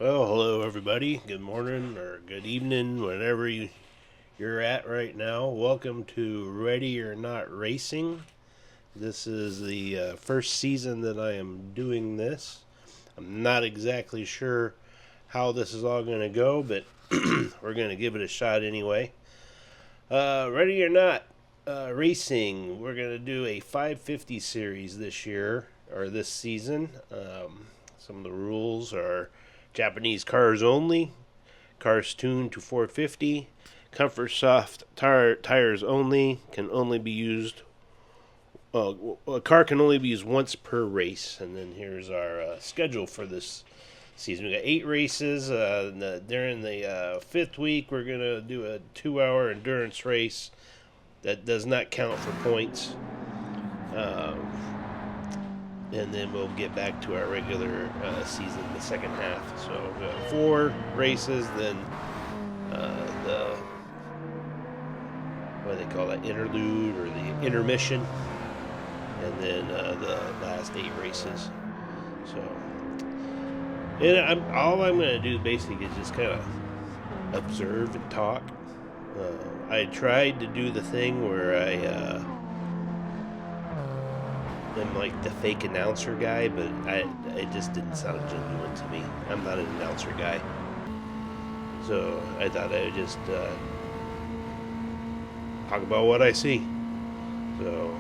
Well, hello everybody. Good morning or good evening, whenever you're at right now. Welcome to Ready or Not Racing. This is the first season that I am doing this. I'm not exactly sure how this is all going to go, but we're going to give it a shot anyway. Ready or Not Racing, we're going to do a 550 series this year, or this season. Some of the rules are Japanese cars only, cars tuned to 450, comfort soft tires only, can only be used. A car can only be used once per race. And then here's our schedule for this season. We got 8 races. During the 5th week, we're gonna do a 2-hour endurance race that does not count for points. And then we'll get back to our regular season, the second half. So we have 4 races, then the what do they call that, interlude or the intermission, and then the last 8 races. So, and all I'm going to do basically is just kind of observe and talk. I tried to do the thing where I I'm like the fake announcer guy, but it just didn't sound genuine to me. I'm not an announcer guy. So I thought I would just talk about what I see. So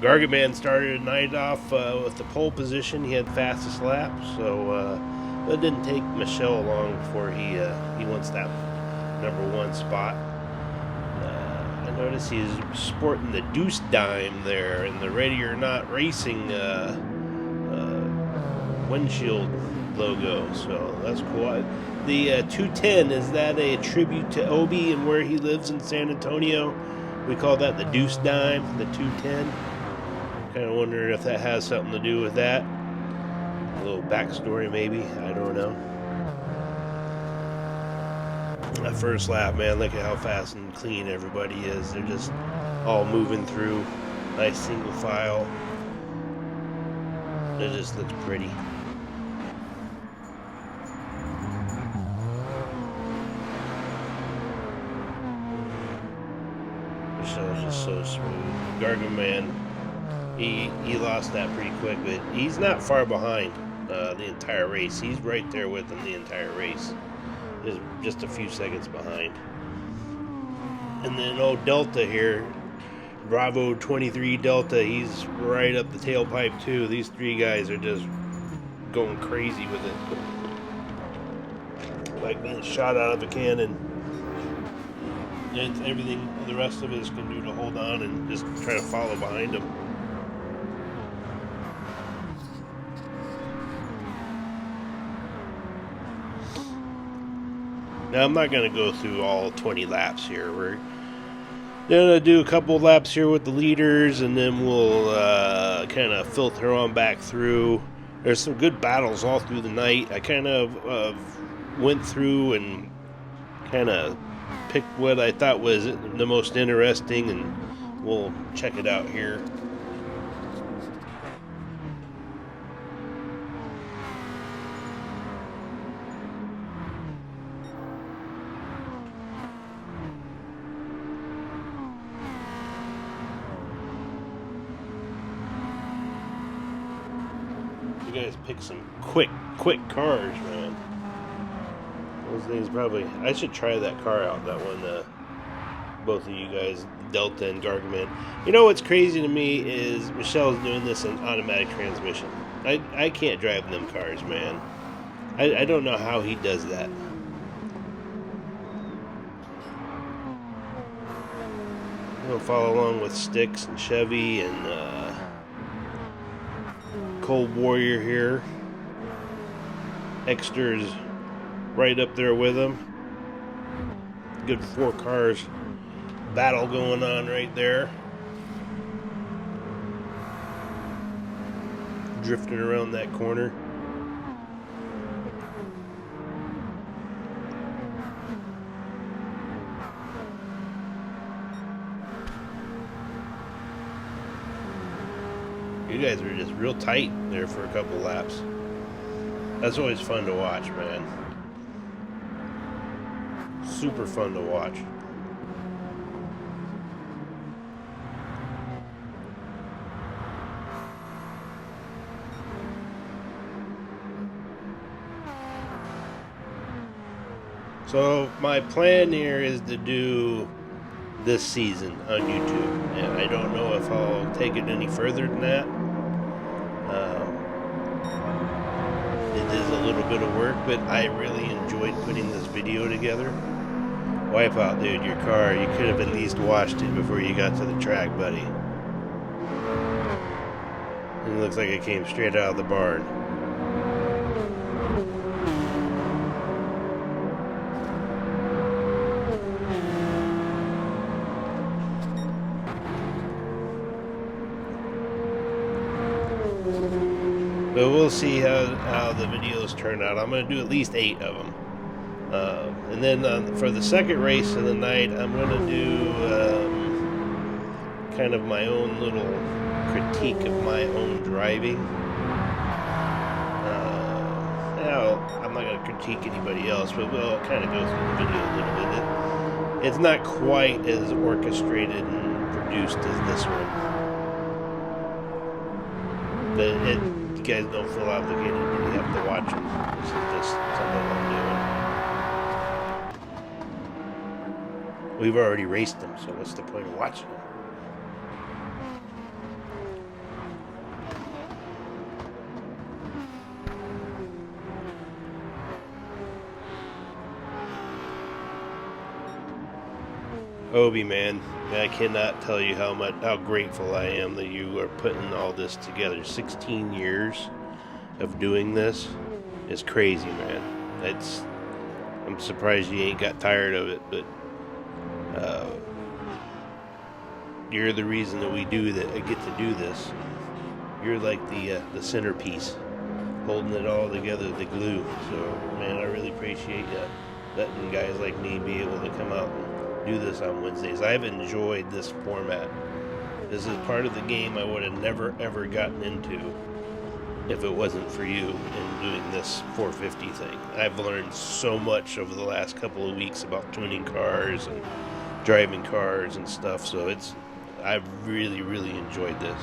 Gargaman started the night off with the pole position. He had fastest lap, so it didn't take Michelle long before he wants that number 1 spot. I noticed he's sporting the Deuce Dime there in the Ready or Not Racing windshield logo, so that's cool. The 210, is that a tribute to Obi and where he lives in San Antonio? We call that the Deuce Dime, the 210. Kind of wondering if that has something to do with that. A little backstory maybe, I don't know. That first lap, man, look at how fast and clean everybody is. They're just all moving through. Nice single file. It just looks pretty. Michelle's just so smooth. Gargaman, he lost that pretty quick, but he's not far behind the entire race. He's right there with him the entire race. Just a few seconds behind. And then Delta here, Bravo 23 Delta, he's right up the tailpipe too. These 3 guys are just going crazy with it, like being shot out of a cannon. And everything the rest of us can do to hold on and just try to follow behind him. Now, I'm not going to go through all 20 laps here. We're going to do a couple laps here with the leaders, and then we'll kind of filter on back through. There's some good battles all through the night. I kind of went through and kind of picked what I thought was the most interesting, and we'll check it out here. You guys pick some quick cars, man. Those things probably... I should try that car out, that one, both of you guys, Delta and Gargaman. You know what's crazy to me is Michelle's doing this in automatic transmission. I can't drive them cars, man. I don't know how he does that. We'll follow along with Styx and Chevy and Cold Warrior here. Exeter's right up there with him. Good 4 cars battle going on right there. Drifting around that corner. You guys were just real tight there for a couple laps. That's always fun to watch, man. Super fun to watch. So my plan here is to do this season on YouTube, and I don't know if I'll take it any further than that. It is a little bit of work, but I really enjoyed putting this video together. Wipeout, dude, your car, you could have at least washed it before you got to the track, buddy. It looks like it came straight out of the barn. But we'll see how the videos turn out. I'm going to do at least 8 of them. And then for the second race of the night, I'm going to do kind of my own little critique of my own driving. I'm not going to critique anybody else, but we'll kind of go through the video a little bit. It's not quite as orchestrated and produced as this one. But you guys don't feel obligated when you have to watch them. This is just something I'm doing. We've already raced them, so what's the point of watching them? Obi, man, I cannot tell you how grateful I am that you are putting all this together. 16 years of doing this is crazy, man. I'm surprised you ain't got tired of it, but you're the reason that we do that. I get to do this. You're like the centerpiece, holding it all together, the glue. So, man, I really appreciate you letting guys like me be able to come out and do this on Wednesdays. I've enjoyed this format. This is part of the game I would have never ever gotten into if it wasn't for you in doing this 450 thing. I've learned so much over the last couple of weeks about tuning cars and driving cars and stuff, so I've really, really enjoyed this.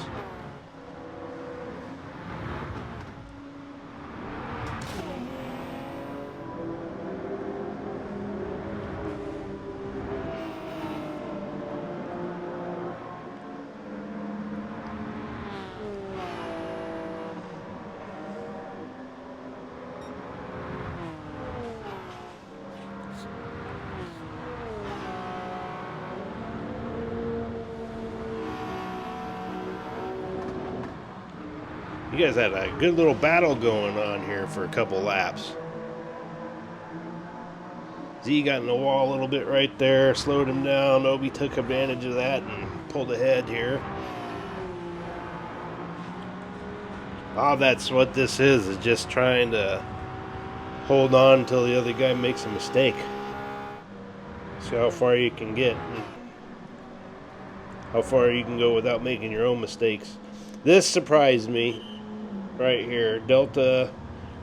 You guys had a good little battle going on here for a couple laps. Z got in the wall a little bit right there, slowed him down. Obi took advantage of that and pulled ahead here. Oh, that's what this is just trying to hold on until the other guy makes a mistake. See how far you can get. How far you can go without making your own mistakes. This surprised me. Right here,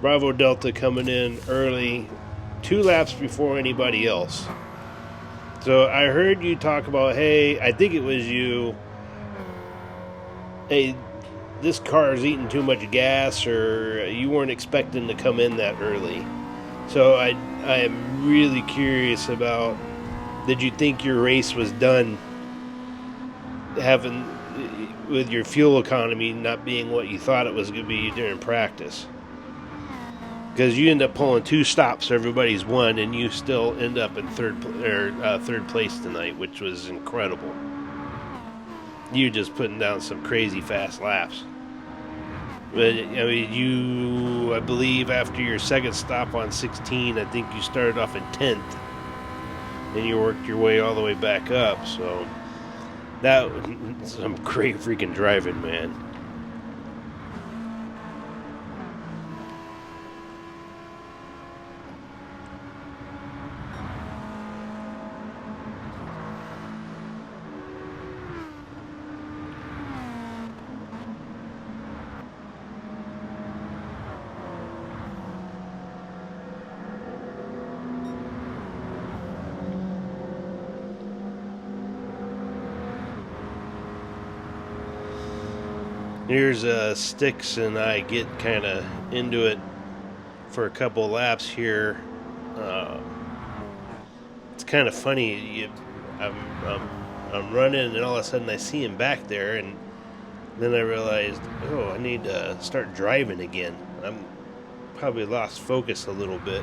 Bravo Delta coming in early, 2 laps before anybody else. So I heard you talk about, hey, I think it was you, hey, this car is eating too much gas, or you weren't expecting to come in that early. So I am really curious about, did you think your race was done with your fuel economy not being what you thought it was going to be during practice? Because you end up pulling 2 stops, everybody's won, and you still end up in third place tonight, which was incredible. You just putting down some crazy fast laps. But I mean, I believe after your second stop on 16, I think you started off in 10th, and you worked your way all the way back up. So that was some great freaking driving, man. Here's Sticks and I get kind of into it for a couple laps here. It's kind of funny. I'm running, and all of a sudden I see him back there, and then I realized, oh, I need to start driving again. I'm probably lost focus a little bit.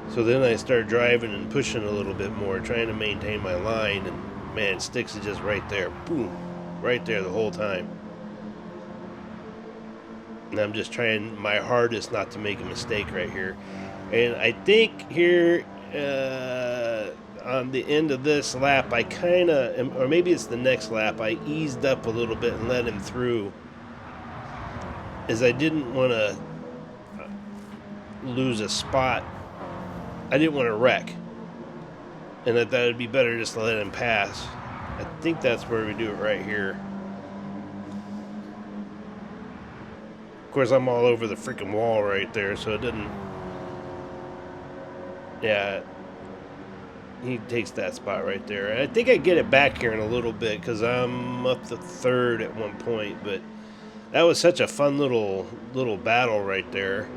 So then I start driving and pushing a little bit more, trying to maintain my line, and man, Sticks is just right there. Boom. Right there the whole time. And I'm just trying my hardest not to make a mistake right here. And I think here on the end of this lap, I kind of, or maybe it's the next lap, I eased up a little bit and let him through, as I didn't want to lose a spot. I didn't want to wreck. And I thought it'd be better just to let him pass. I think that's where we do it right here. Of course, I'm all over the freaking wall right there, so it didn't... Yeah, he takes that spot right there. And I think I get it back here in a little bit because I'm up to third at one point, but that was such a fun little battle right there.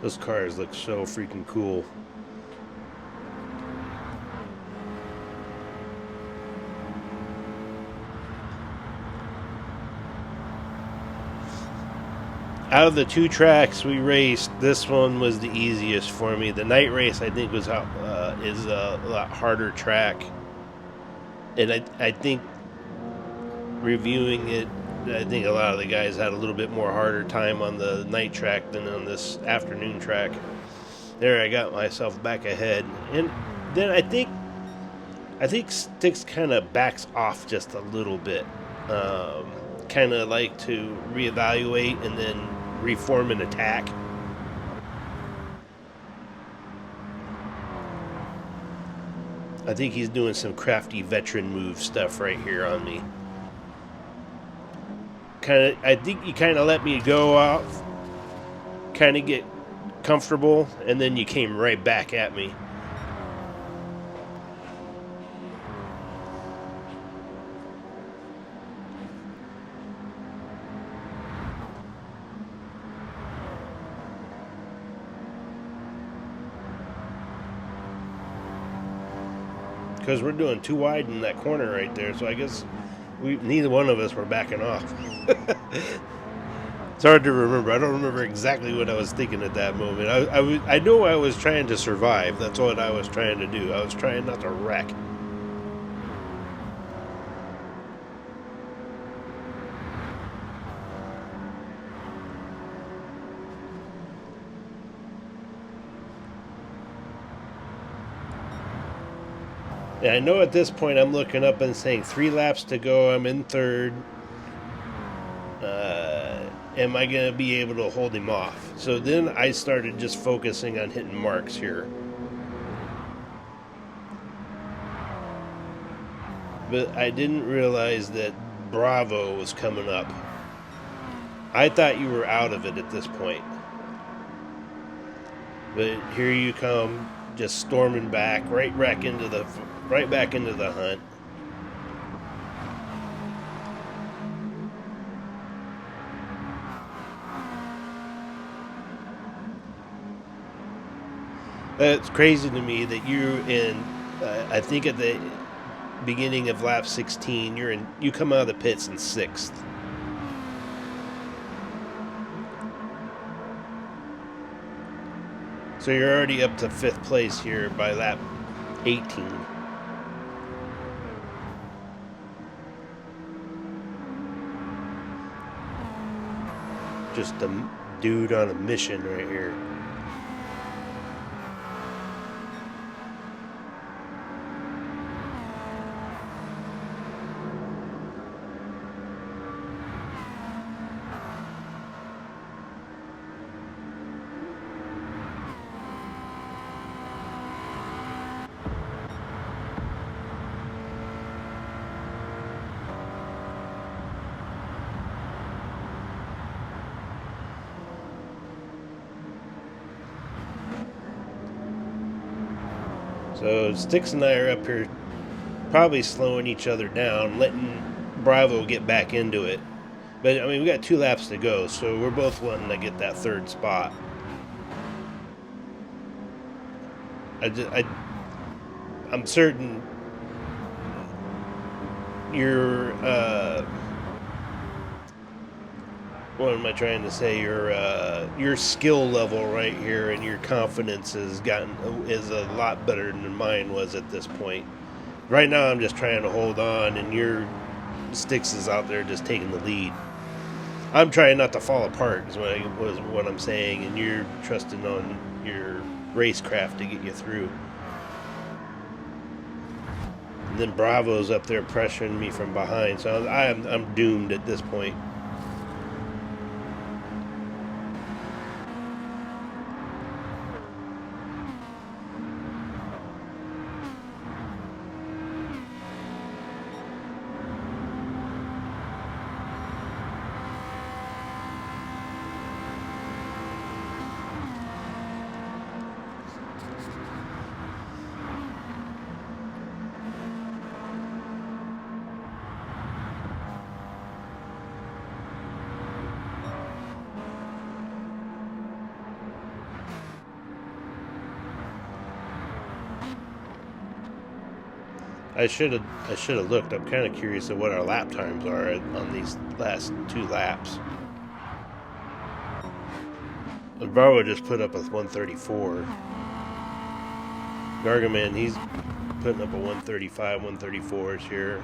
Those cars look so freaking cool. Out of the two tracks we raced, this one was the easiest for me. The night race, I think, is a lot harder track. And I think reviewing it, I think a lot of the guys had a little bit more harder time on the night track than on this afternoon track. There, I got myself back ahead. And then I think Sticks kind of backs off just a little bit. Kind of like to reevaluate and then reform an attack. I think he's doing some crafty veteran move stuff right here on me. I think you kind of let me go out, kind of get comfortable, and then you came right back at me. Because we're doing too wide in that corner right there, so I guess neither one of us were backing off. It's hard to remember. I don't remember exactly what I was thinking at that moment. I know I was trying to survive. That's what I was trying to do. I was trying not to wreck. And I know at this point I'm looking up and saying 3 laps to go. I'm in third. Am I going to be able to hold him off? So then I started just focusing on hitting marks here. But I didn't realize that Bravo was coming up. I thought you were out of it at this point. But here you come, just storming back, right back into the hunt. It's crazy to me that you're in. I think at the beginning of lap 16, you come out of the pits in 6th. So you're already up to 5th place here by lap 18. Just a dude on a mission right here. So Sticks and I are up here probably slowing each other down, letting Bravo get back into it. But I mean, we got 2 laps to go, so we're both wanting to get that 3rd spot. I'm certain your what am I trying to say? Your skill level right here and your confidence is a lot better than mine was at this point. Right now, I'm just trying to hold on, and your Sticks is out there just taking the lead. I'm trying not to fall apart, is what I'm saying, and you're trusting on your racecraft to get you through. And then Bravo's up there pressuring me from behind, so I'm doomed at this point. I should have looked. I'm kind of curious of what our lap times are on these last 2 laps. Bravo just put up a 134. Gargaman, he's putting up a 135, 134s here.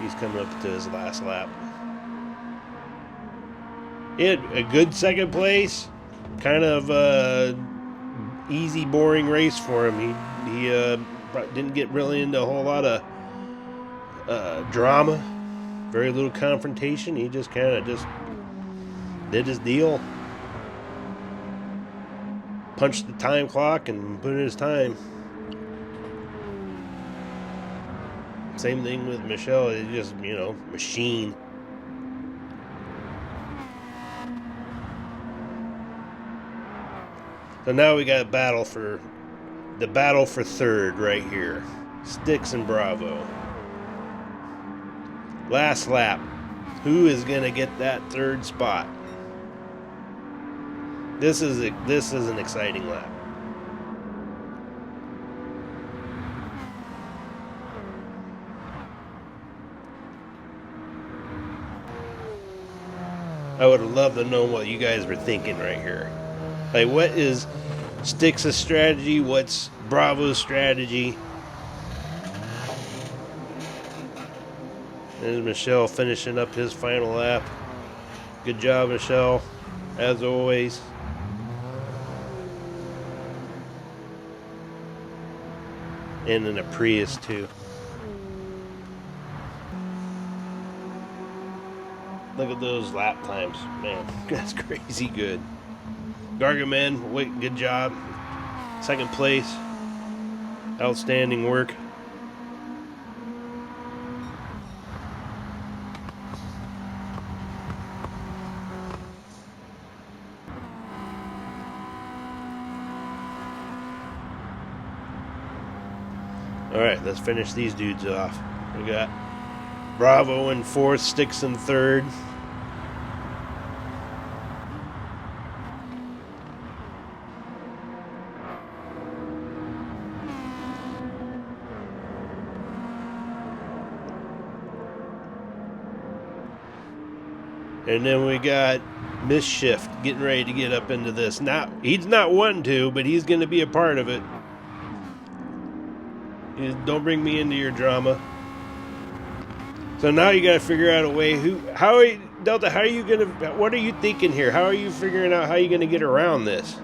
He's coming up to his last lap. He had a good 2nd place. Kind of easy, boring race for him. He didn't get really into a whole lot of drama. Very little confrontation. He just kind of just did his deal. Punched the time clock and put in his time. Same thing with Michelle. It's just, machine. So now we got a battle for 3rd right here. Sticks and Bravo. Last lap. Who is going to get that 3rd spot? This is an exciting lap. I would have loved to know what you guys were thinking right here. Like, what is Sticks' strategy? What's Bravo's strategy? There's Michelle finishing up his final lap. Good job, Michelle, as always. And in a Prius, too. Look at those lap times. Man, that's crazy good. Gargaman, good job. 2nd place. Outstanding work. Alright, let's finish these dudes off. We got Bravo in 4th, Sticks in 3rd. And then we got Mischief getting ready to get up into this. Now, he's not wanting to, but he's going to be a part of it. Don't bring me into your drama. So now you got to figure out a way. Delta, how are you going to, what are you thinking here? How are you figuring out how you're going to get around this?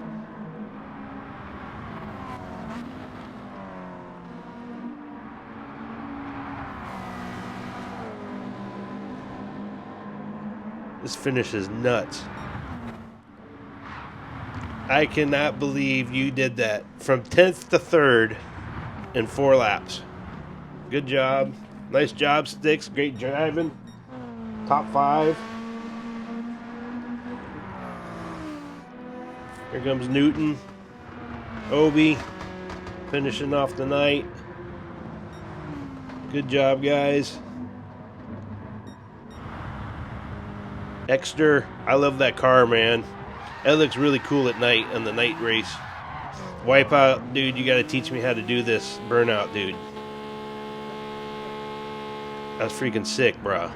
This finish is nuts. I cannot believe you did that. From 10th to 3rd in 4 laps. Good job. Nice job, Sticks. Great driving. Top 5. Here comes Newton. Obi. finishing off the night. Good job, guys. Exter, I love that car, man. That looks really cool at night on the night race. Wipeout, dude, you gotta teach me how to do this. Burnout, dude. That's freaking sick, bro.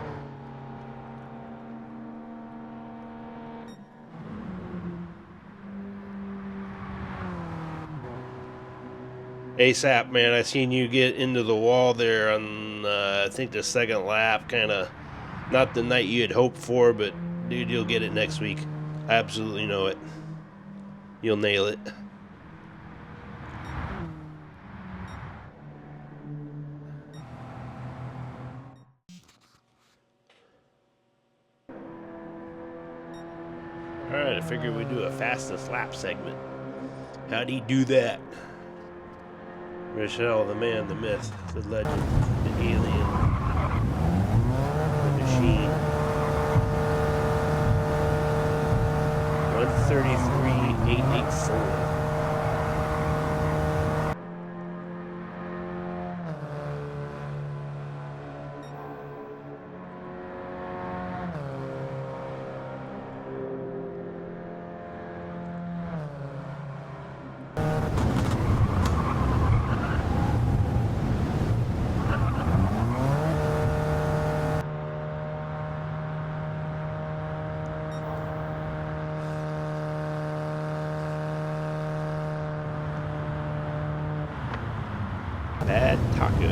ASAP, man, I seen you get into the wall there on, I think the second lap. Kind of not the night you had hoped for, but dude, you'll get it next week. I absolutely know it. You'll nail it. Alright, I figured we'd do a fastest lap segment. How'd he do that? Michelle, the man, the myth, the legend, the alien, the machine. 133.884. Bad taco.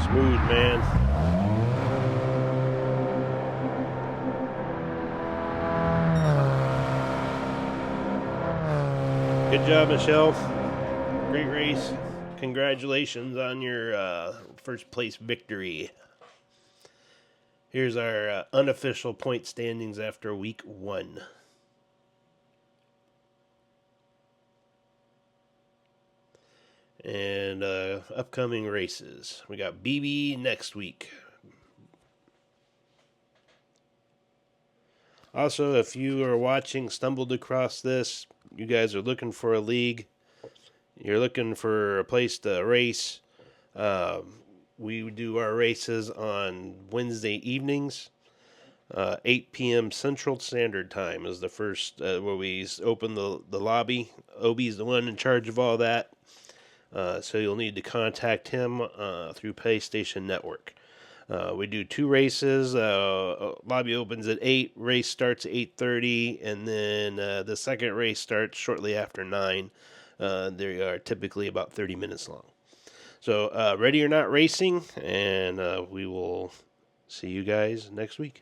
Smooth, man. Good job, Michelle. Great race. Congratulations on your first place victory. Here's our unofficial point standings after week 1. And upcoming races. We got BB next week. Also, if you are watching, stumbled across this, you guys are looking for a league, you're looking for a place to race, we do our races on Wednesday evenings. 8 p.m. Central Standard Time is the first where we open the lobby. Obi's the one in charge of all that. So you'll need to contact him through PlayStation Network. We do 2 races. Lobby opens at 8. Race starts at 8:30, and then the second race starts shortly after 9. They are typically about 30 minutes long. So ready or not racing, and we will see you guys next week.